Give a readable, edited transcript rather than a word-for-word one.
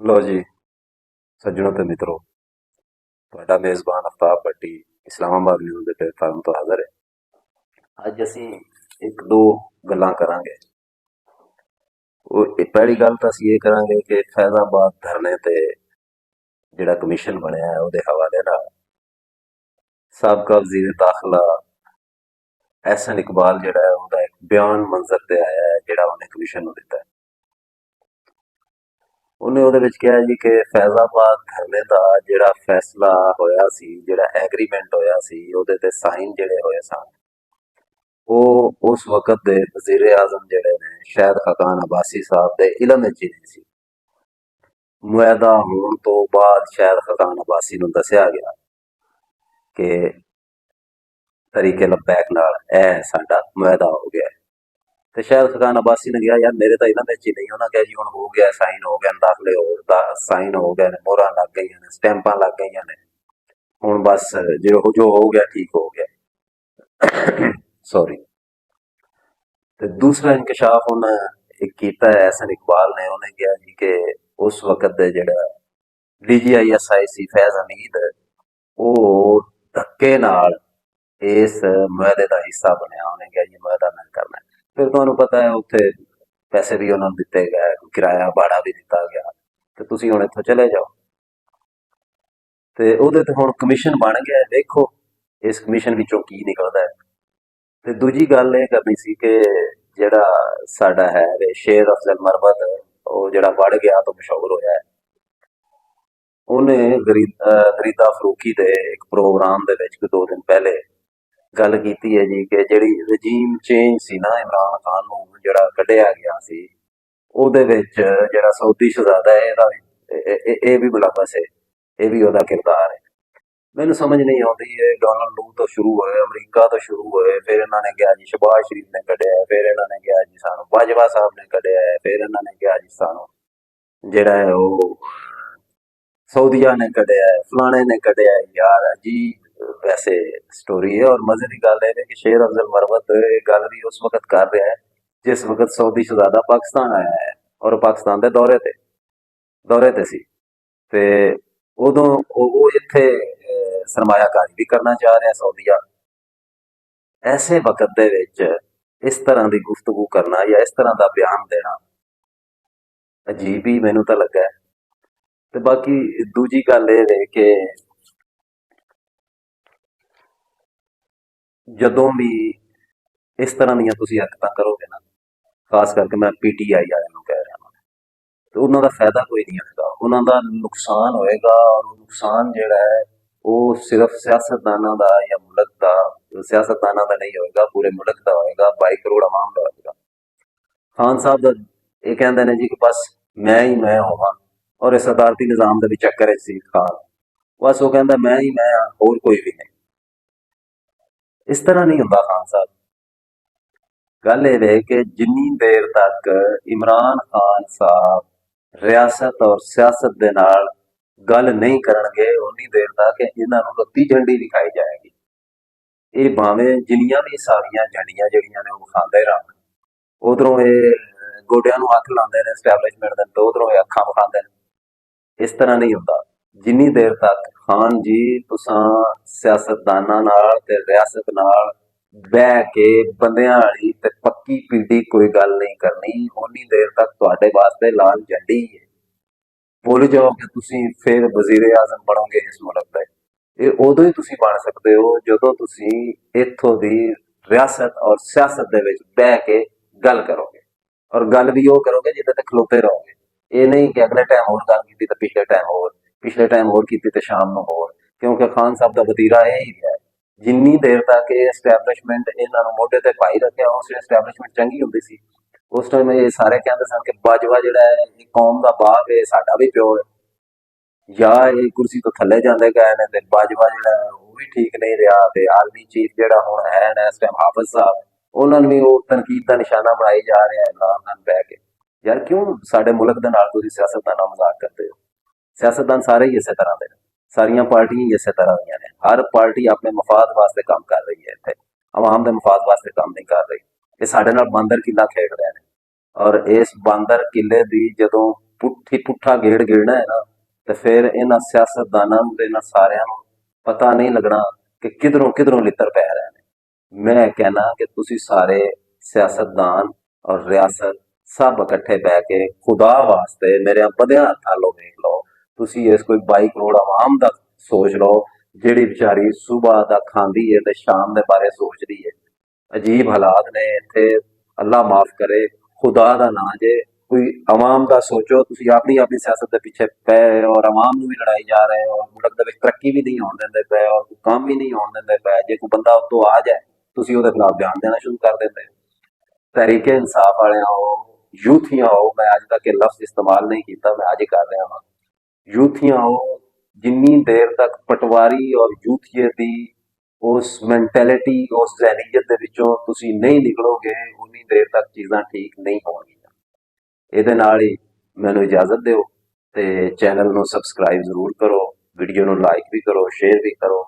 ਲੋ ਜੀ ਸੱਜਣੋ ਤੇ ਮਿੱਤਰੋ, ਤੁਹਾਡਾ ਮੇਜ਼ਬਾਨ ਅਫਤਾਬ ਭੱਟੀ ਇਸਲਾਮਾਬਾਦ ਨਿਊਜ਼ ਦੇ ਪਲੇਟਫਾਰਮ ਤੋਂ ਹਾਜ਼ਰ ਹੈ। ਅੱਜ ਅਸੀਂ ਇੱਕ ਦੋ ਗੱਲਾਂ ਕਰਾਂਗੇ। ਪਹਿਲੀ ਗੱਲ ਤਾਂ ਅਸੀਂ ਇਹ ਕਰਾਂਗੇ ਕਿ ਫੈਜ਼ਾਬਾਦ ਧਰਨੇ ਤੇ ਜਿਹੜਾ ਕਮਿਸ਼ਨ ਬਣਿਆ ਹੈ ਉਹਦੇ ਹਵਾਲੇ ਨਾਲ ਸਾਬਕਾ ਵਜ਼ੀਰ ਦਾਖਲਾ ਐਹਸਨ ਇਕਬਾਲ ਜਿਹੜਾ ਹੈ ਉਹਦਾ ਇੱਕ ਬਿਆਨ ਮੰਜ਼ਰ ਤੇ ਆਇਆ ਹੈ, ਜਿਹੜਾ ਉਹਨੇ ਕਮਿਸ਼ਨ ਨੂੰ ਦਿੱਤਾ ਹੈ। ਉਹਨੇ ਉਹਦੇ ਵਿੱਚ ਕਿਹਾ ਜੀ ਕਿ ਫੈਜ਼ਾਬਾਦ ਧਰਨੇ ਦਾ ਜਿਹੜਾ ਫੈਸਲਾ ਹੋਇਆ ਸੀ, ਜਿਹੜਾ ਐਗਰੀਮੈਂਟ ਹੋਇਆ ਸੀ, ਉਹਦੇ ਤੇ ਸਾਈਨ ਜਿਹੜੇ ਹੋਏ ਸਨ, ਉਹ ਉਸ ਵਕਤ ਦੇ ਵਜ਼ੀਰ ਆਜ਼ਮ ਜਿਹੜੇ ਨੇ ਸ਼ਾਹਿਦ ਖਕਾਨ ਅਬਾਸੀ ਸਾਹਿਬ ਦੇ ਇਲਮ ਵਿੱਚ ਹੀ ਨਹੀਂ ਸੀ। ਮੁਆਹਦਾ ਹੋਣ ਤੋਂ ਬਾਅਦ ਸ਼ਾਹਿਦ ਖਕਾਨ ਅਬਾਸੀ ਨੂੰ ਦੱਸਿਆ ਗਿਆ ਕਿ ਤਰੀਕੇ ਲਬੈਕ ਨਾਲ ਇਹ ਸਾਡਾ ਮੁਆਹਦਾ ਹੋ ਗਿਆ ਤੇ ਸ਼ਾਹਿਦ ਖਕਾਨ ਅਬਾਸੀ ਨੇ ਕਿਹਾ ਯਾਰ ਮੇਰੇ ਤਾਂ ਇਹਨਾਂ ਵਿੱਚ ਹੀ ਨਹੀਂ। ਉਹਨਾਂ ਕਿਹਾ ਜੀ ਹੁਣ ਹੋ ਗਿਆ, ਸਾਈਨ ਹੋ ਗਏ, ਦਾਖਲੇ ਹੋ ਸਾਈਨ ਹੋ ਗਏ ਨੇ, ਮੋਹਰਾਂ ਲੱਗ ਗਈਆਂ ਨੇ, ਸਟੈਂਪਾਂ ਲੱਗ ਗਈਆਂ ਨੇ, ਹੁਣ ਬਸ ਜੋ ਹੋ ਗਿਆ ਠੀਕ ਹੋ ਗਿਆ। ਸੌਰੀ। ਤੇ ਦੂਸਰਾ ਇੰਕਸ਼ਾਫ ਉਹਨੇ ਇੱਕ ਕੀਤਾ ਹੈ ਐਹਸਨ ਇਕਬਾਲ ਨੇ। ਉਹਨੇ ਕਿਹਾ ਜੀ ਕਿ ਉਸ ਵਕਤ ਦੇ ਜਿਹੜਾ DGISI ਸੀ ਫੈਜ਼ ਹਮੀਦ, ਉਹ ਧੱਕੇ ਨਾਲ ਇਸ ਮੁਆਹਦੇ ਦਾ ਹਿੱਸਾ ਬਣਿਆ। ਉਹਨੇ ਕਿਹਾ ਜੀ ਮੁਆਹਦਾ ਮੈਂ ਕਰਨਾ। ਫਿਰ ਤੁਹਾਨੂੰ ਪਤਾ ਹੈ ਉੱਥੇ ਪੈਸੇ ਵੀ ਉਹਨਾਂ ਨੂੰ ਦਿੱਤੇ ਗਏ, ਕਿਰਾਇਆ ਭਾੜਾ ਵੀ ਦਿੱਤਾ ਗਿਆ ਤੇ ਤੁਸੀਂ ਹੁਣ ਇੱਥੋਂ ਚਲੇ ਜਾਓ। ਤੇ ਉਹਦੇ ਤੇ ਹੁਣ ਕਮਿਸ਼ਨ ਬਣ ਗਿਆ। ਦੇਖੋ ਇਸ ਕਮਿਸ਼ਨ ਵਿੱਚੋਂ ਕੀ ਨਿਕਲਦਾ ਹੈ। ਤੇ ਦੂਜੀ ਗੱਲ ਇਹ ਕਰਨੀ ਸੀ ਕਿ ਜਿਹੜਾ ਸਾਡਾ ਹੈ ਸ਼ੇਰ ਅਫਜ਼ਲ ਮਰਬਤ, ਉਹ ਜਿਹੜਾ ਵੜ ਗਿਆ ਤੋਂ ਮਸ਼ਹੂਰ ਹੋਇਆ ਹੈ, ਉਹਨੇ ਗਰੀਦਾ ਫਰੂਕੀ ਦੇ ਇੱਕ ਪ੍ਰੋਗਰਾਮ ਦੇ ਵਿੱਚ 2 ਦਿਨ ਪਹਿਲੇ ਗੱਲ ਕੀਤੀ ਹੈ ਜੀ ਕਿ ਜਿਹੜੀ ਰਜੀਮ ਚੇਂਜ ਸੀ ਨਾ, ਇਮਰਾਨ ਖਾਨ ਨੂੰ ਜਿਹੜਾ ਕੱਢਿਆ ਗਿਆ ਸੀ, ਉਹਦੇ ਵਿੱਚ ਜਿਹੜਾ ਸਾਊਦੀ ਸ਼ਹਿਜ਼ਾਦਾ ਹੈ ਇਹਦਾ ਇਹ ਵੀ ਮੁਲਵਸ ਹੈ, ਇਹ ਵੀ ਉਹਦਾ ਕਿਰਦਾਰ ਹੈ। ਮੈਨੂੰ ਸਮਝ ਨਹੀਂ ਆਉਂਦੀ। ਇਹ ਡੋਨਾਲਡ ਲੂ ਤੋਂ ਸ਼ੁਰੂ ਹੋਏ, ਅਮਰੀਕਾ ਤੋਂ ਸ਼ੁਰੂ ਹੋਏ, ਫਿਰ ਇਹਨਾਂ ਨੇ ਕਿਹਾ ਜੀ ਸ਼ਬਾਜ਼ ਸ਼ਰੀਫ ਨੇ ਕੱਢਿਆ, ਫਿਰ ਇਹਨਾਂ ਨੇ ਕਿਹਾ ਜੀ ਸਾਨੂੰ ਬਾਜਵਾ ਸਾਹਿਬ ਨੇ ਕੱਢਿਆ ਹੈ, ਫਿਰ ਇਹਨਾਂ ਨੇ ਕਿਹਾ ਜੀ ਸਾਨੂੰ ਜਿਹੜਾ ਹੈ ਉਹ ਸਊਦੀਆ ਨੇ ਕੱਢਿਆ ਹੈ, ਫਲਾਣੇ ਨੇ ਕੱਢਿਆ ਹੈ। ਯਾਰ ਜੀ ਵੈਸੇ ਸਟੋਰੀ ਹੈ। ਔਰ ਮਜ਼ੇ ਦੀ ਗੱਲ ਇਹ ਹੈ ਕਿ ਸ਼ੇਰ ਅਫਜ਼ਲ ਮਰਬਤ ਇਹ ਗੱਲ ਵੀ ਉਸ ਵਕਤ ਕਰ ਰਿਹਾ ਹੈ ਜਿਸ ਵਕਤ ਸਾਊਦੀ ਸ਼ਹਿਜ਼ਾਦਾ ਪਾਕਿਸਤਾਨ ਆਇਆ ਹੈ ਔਰ ਪਾਕਿਸਤਾਨ ਦੇ ਦੌਰੇ ਤੇ ਸੀ। ਤੇ ਉਦੋਂ ਉਹ ਇੱਥੇ ਸਰਮਾਇਆਕਾਰੀ ਵੀ ਕਰਨਾ ਚਾਹ ਰਿਹਾ ਸਾਊਦੀਆ। ਐਸੇ ਵਕਤ ਦੇ ਵਿੱਚ ਇਸ ਤਰ੍ਹਾਂ ਦੀ ਗੁਫ਼ਤਗੂ ਕਰਨਾ ਜਾਂ ਇਸ ਤਰ੍ਹਾਂ ਦਾ ਬਿਆਨ ਦੇਣਾ ਅਜੀਬ ਹੀ ਮੈਨੂੰ ਤਾਂ ਲੱਗਾ ਹੈ। ਤੇ ਬਾਕੀ ਦੂਜੀ ਗੱਲ ਇਹ ਹੈ ਕਿ ਜਦੋਂ ਵੀ ਇਸ ਤਰ੍ਹਾਂ ਦੀਆਂ ਤੁਸੀਂ ਹਰਕਤਾਂ ਕਰੋਗੇ ਨਾ, ਖਾਸ ਕਰਕੇ ਮੈਂ PTI ਵਾਲਿਆਂ ਨੂੰ ਕਹਿ ਰਿਹਾ ਹਾਂ, ਤੇ ਉਹਨਾਂ ਦਾ ਫਾਇਦਾ ਕੋਈ ਨਹੀਂ ਹੋਏਗਾ, ਉਹਨਾਂ ਦਾ ਨੁਕਸਾਨ ਹੋਏਗਾ। ਔਰ ਉਹ ਨੁਕਸਾਨ ਜਿਹੜਾ ਹੈ ਉਹ ਸਿਰਫ ਸਿਆਸਤਦਾਨਾਂ ਦਾ ਜਾਂ ਮੁਲਕ ਦਾ, ਸਿਆਸਤਦਾਨਾਂ ਦਾ ਨਹੀਂ ਹੋਏਗਾ, ਪੂਰੇ ਮੁਲਕ ਦਾ ਹੋਏਗਾ, 22 ਕਰੋੜ ਆਵਾਮ ਦਾ ਹੋਏਗਾ। ਖਾਨ ਸਾਹਿਬ ਦਾ ਇਹ ਕਹਿੰਦੇ ਨੇ ਜੀ ਕਿ ਬਸ ਮੈਂ ਹੀ ਮੈਂ ਹੋਵਾਂ, ਔਰ ਇਸ ਅਦਾਲਤੀ ਨਿਜ਼ਾਮ ਦੇ ਵਿੱਚ ਚੱਕਰ ਵਿੱਚ ਸੀ ਖਾਨ, ਬਸ ਉਹ ਕਹਿੰਦਾ ਮੈਂ ਹੀ ਮੈਂ ਹਾਂ, ਹੋਰ ਕੋਈ ਵੀ ਨਹੀਂ। ਇਸ ਤਰ੍ਹਾਂ ਨਹੀਂ ਹੁੰਦਾ ਖਾਨ ਸਾਹਿਬ। ਗੱਲ ਇਹ ਹੈ ਕਿ ਜਿੰਨੀ ਦੇਰ ਤੱਕ ਇਮਰਾਨ ਖਾਨ ਸਾਹਿਬ ਰਿਆਸਤ ਔਰ ਸਿਆਸਤ ਦੇ ਨਾਲ ਗੱਲ ਨਹੀਂ ਕਰਨਗੇ, ਉਨੀ ਦੇਰ ਤੱਕ ਇਹਨਾਂ ਨੂੰ ਰੱਤੀ ਝੰਡੀ ਦਿਖਾਈ ਜਾਏਗੀ। ਇਹ ਭਾਵੇਂ ਜਿੰਨੀਆਂ ਵੀ ਸਾਰੀਆਂ ਝੰਡੀਆਂ ਜਿਹੜੀਆਂ ਨੇ ਉਹ ਵਿਖਾਉਂਦੇ ਰਹਿਣ, ਉਧਰੋਂ ਇਹ ਗੋਡਿਆਂ ਨੂੰ ਹੱਥ ਲਾਉਂਦੇ ਨੇ ਐਸਟੈਬਲਿਸ਼ਮੈਂਟ ਦੇ, ਤੇ ਉਧਰੋਂ ਇਹ ਅੱਖਾਂ ਵਿਖਾਉਂਦੇ ਨੇ। ਇਸ ਤਰ੍ਹਾਂ ਨਹੀਂ ਹੁੰਦਾ। ਜਿੰਨੀ ਦੇਰ ਤੱਕ ਖਾਨ ਜੀ ਤੁਸਾਂ ਸਿਆਸਤਦਾਨਾਂ ਨਾਲ ਤੇ ਰਿਆਸਤ ਨਾਲ ਬਹਿ ਕੇ ਬੰਦਿਆਂ ਵਾਲੀ ਤੇ ਪੱਕੀ ਪੀੜੀ ਕੋਈ ਗੱਲ ਨਹੀਂ ਕਰਨੀ, ਉਨੀ ਦੇਰ ਤੱਕ ਤੁਹਾਡੇ ਵਾਸਤੇ ਲਾਲ ਝੰਡੀ ਹੈ। ਭੁੱਲ ਜਾਓ ਕਿ ਤੁਸੀਂ ਫਿਰ ਵਜ਼ੀਰ ਆਜ਼ਮ ਬਣੋਗੇ ਇਸ ਮੁਲਕ ਦੇ। ਇਹ ਉਦੋਂ ਹੀ ਤੁਸੀਂ ਬਣ ਸਕਦੇ ਹੋ ਜਦੋਂ ਤੁਸੀਂ ਇੱਥੋਂ ਦੀ ਰਿਆਸਤ ਔਰ ਸਿਆਸਤ ਦੇ ਵਿੱਚ ਬਹਿ ਕੇ ਗੱਲ ਕਰੋਗੇ, ਔਰ ਗੱਲ ਵੀ ਉਹ ਕਰੋਗੇ ਜਿਹਦੇ ਤੇ ਖਲੋਤੇ ਰਹੋਗੇ। ਇਹ ਨਹੀਂ ਕਿ ਅਗਲੇ ਟਾਈਮ ਹੋਰ ਗੱਲ ਕੀਤੀ ਤੇ ਪਿਛਲੇ ਟਾਈਮ ਹੋਰ ਕੀਤੀ ਤੇ ਸ਼ਾਮ ਨੂੰ ਹੋਰ, ਕਿਉਂਕਿ ਖਾਨ ਸਾਹਿਬ ਦਾ ਵਤੀਰਾ ਇਹ ਹੀ ਹੈ। ਜਿੰਨੀ ਦੇਰ ਤੱਕ ਇਹ ਐਸਟੈਬਲਿਸ਼ਮੈਂਟ ਇਹਨਾਂ ਨੂੰ ਮੋਢੇ ਤੇ ਪਾਈ ਰੱਖਿਆ, ਉਸ ਐਸਟੈਬਲਿਸ਼ਮੈਂਟ ਚੰਗੀ ਹੁੰਦੀ ਸੀ। ਉਸ ਟਾਈਮ ਇਹ ਸਾਰੇ ਕਹਿੰਦੇ ਸਨ ਕਿ ਬਾਜਵਾ ਜਿਹੜਾ ਹੈ ਇਹ ਕੌਮ ਦਾ ਬਾਪ ਹੈ, ਸਾਡਾ ਵੀ ਪਿਓ ਹੈ, ਜਾਂ ਇਹ ਕੁਰਸੀ ਤੋਂ ਥੱਲੇ ਜਾਂਦੇ ਗਏ ਨੇ ਤੇ ਬਾਜਵਾ ਜਿਹੜਾ ਉਹ ਵੀ ਠੀਕ ਨਹੀਂ ਰਿਹਾ। ਤੇ ਆਰਮੀ ਚੀਫ ਜਿਹੜਾ ਹੁਣ ਹੈ ਨਾ ਇਸ ਟਾਈਮ ਹਾਫਿਜ਼ ਸਾਹਿਬ, ਉਹਨਾਂ ਨੂੰ ਵੀ ਉਹ ਤਨਕੀਦ ਦਾ ਨਿਸ਼ਾਨਾ ਬਣਾਈ ਜਾ ਰਿਹਾ ਹੈ ਇਮਰਾਨ ਨਾਲ ਬਹਿ ਕੇ। ਯਾਰ ਕਿਉਂ ਸਾਡੇ ਮੁਲਕ ਦੇ ਨਾਲ ਤੁਸੀਂ ਸਿਆਸਤਦਾਨਾਂ ਨਾਲ ਮਜ਼ਾਕ ਕਰਦੇ ਹੋ? ਸਿਆਸਤਦਾਨ ਸਾਰੇ ਹੀ ਇਸੇ ਤਰ੍ਹਾਂ ਦੇ ਨੇ, ਸਾਰੀਆਂ ਪਾਰਟੀਆਂ ਹੀ ਇਸੇ ਤਰ੍ਹਾਂ ਦੀਆਂ ਨੇ। ਹਰ ਪਾਰਟੀ ਆਪਣੇ ਮਫਾਦ ਵਾਸਤੇ ਕੰਮ ਕਰ ਰਹੀ ਹੈ, ਇੱਥੇ ਆਵਾਮ ਦੇ ਮਫਾਦ ਵਾਸਤੇ ਕੰਮ ਨਹੀਂ ਕਰ ਰਹੀ। ਇਹ ਸਾਡੇ ਨਾਲ ਬਾਂਦਰ ਕਿੱਲਾ ਖੇਡ ਰਹੇ ਨੇ, ਔਰ ਇਸ ਬਾਂਦਰ ਕਿੱਲੇ ਦੀ ਜਦੋਂ ਪੁੱਠਾ ਗੇੜ ਗਿਰਨਾ ਹੈ ਨਾ, ਤੇ ਫਿਰ ਇਹਨਾਂ ਸਿਆਸਤਦਾਨਾਂ ਨੂੰ ਤੇ ਇਹਨਾਂ ਸਾਰਿਆਂ ਨੂੰ ਪਤਾ ਨਹੀਂ ਲੱਗਣਾ ਕਿ ਕਿਧਰੋਂ ਕਿਧਰੋਂ ਲਿੱਤਰ ਪੈ ਰਹੇ ਨੇ। ਮੈਂ ਕਹਿਣਾ ਕਿ ਤੁਸੀਂ ਸਾਰੇ ਸਿਆਸਤਦਾਨ ਔਰ ਰਿਆਸਤ ਸਭ ਇਕੱਠੇ ਬਹਿ ਕੇ ਖੁਦਾ ਵਾਸਤੇ ਮੇਰੇ ਵਧਿਆ ਹੱਥਾਂ ਲੋ ਵੇਖ ਲਓ, ਤੁਸੀਂ ਇਸ ਕੋਈ 22 ਕਰੋੜ ਆਵਾਮ ਦਾ ਸੋਚ ਲਓ, ਜਿਹੜੀ ਵਿਚਾਰੀ ਸਵੇਰ ਦਾ ਖਾਂਦੀ ਹੈ ਤੇ ਸ਼ਾਮ ਦੇ ਬਾਰੇ ਸੋਚਦੀ ਹੈ। ਅਜੀਬ ਹਾਲਾਤ ਨੇ ਇੱਥੇ, ਅੱਲਾ ਮਾਫ ਕਰੇ, ਖੁਦਾ ਦਾ ਨਾਂ ਜੇ ਕੋਈ ਆਵਾਮ ਦਾ ਸੋਚੋ। ਤੁਸੀਂ ਆਪਣੀ ਆਪਣੀ ਸਿਆਸਤ ਦੇ ਪਿੱਛੇ ਪਏ ਔਰ ਆਵਾਮ ਨੂੰ ਵੀ ਲੜਾਈ ਜਾ ਰਹੇ ਹੋ, ਮੁਲਕ ਦੇ ਵਿੱਚ ਤਰੱਕੀ ਵੀ ਨਹੀਂ ਹੋਣ ਦਿੰਦੇ ਪਏ ਔਰ ਕੰਮ ਵੀ ਨਹੀਂ ਹੋਣ ਦਿੰਦੇ ਪਏ। ਜੇ ਕੋਈ ਬੰਦਾ ਉੱਤੋਂ ਆ ਜਾਏ ਤੁਸੀਂ ਉਹਦੇ ਖਿਲਾਫ ਬਿਆਨ ਦੇਣਾ ਸ਼ੁਰੂ ਕਰ ਦਿੰਦੇ ਹੋ। ਤਹਿਰੀਕੇ ਇਨਸਾਫ ਵਾਲਿਆਂ ਹੋ, ਯੂਥੀਆਂ ਹੋ, ਮੈਂ ਅੱਜ ਤੱਕ ਇਹ ਲਫ਼ਜ਼ ਇਸਤੇਮਾਲ ਨਹੀਂ ਕੀਤਾ, ਮੈਂ ਅੱਜ ਹੀ ਕਰ ਰਿਹਾ ਹਾਂ, ਯੂਥੀਆਂ ਹੋ, ਜਿੰਨੀ ਦੇਰ ਤੱਕ ਪਟਵਾਰੀ ਔਰ ਯੂਥੀਏ ਦੀ ਉਸ ਮੈਂਟੈਲਿਟੀ, ਉਸ ਜ਼ਹਿਨੀਅਤ ਦੇ ਵਿੱਚੋਂ ਤੁਸੀਂ ਨਹੀਂ ਨਿਕਲੋਗੇ, ਉਨੀ ਦੇਰ ਤੱਕ ਚੀਜ਼ਾਂ ਠੀਕ ਨਹੀਂ ਹੋਣਗੀਆਂ। ਇਹਦੇ ਨਾਲ ਹੀ ਮੈਨੂੰ ਇਜਾਜ਼ਤ ਦਿਓ ਤੇ ਚੈਨਲ ਨੂੰ ਸਬਸਕ੍ਰਾਈਬ ਜ਼ਰੂਰ ਕਰੋ, ਵੀਡੀਓ ਨੂੰ ਲਾਈਕ ਵੀ ਕਰੋ, ਸ਼ੇਅਰ ਵੀ ਕਰੋ।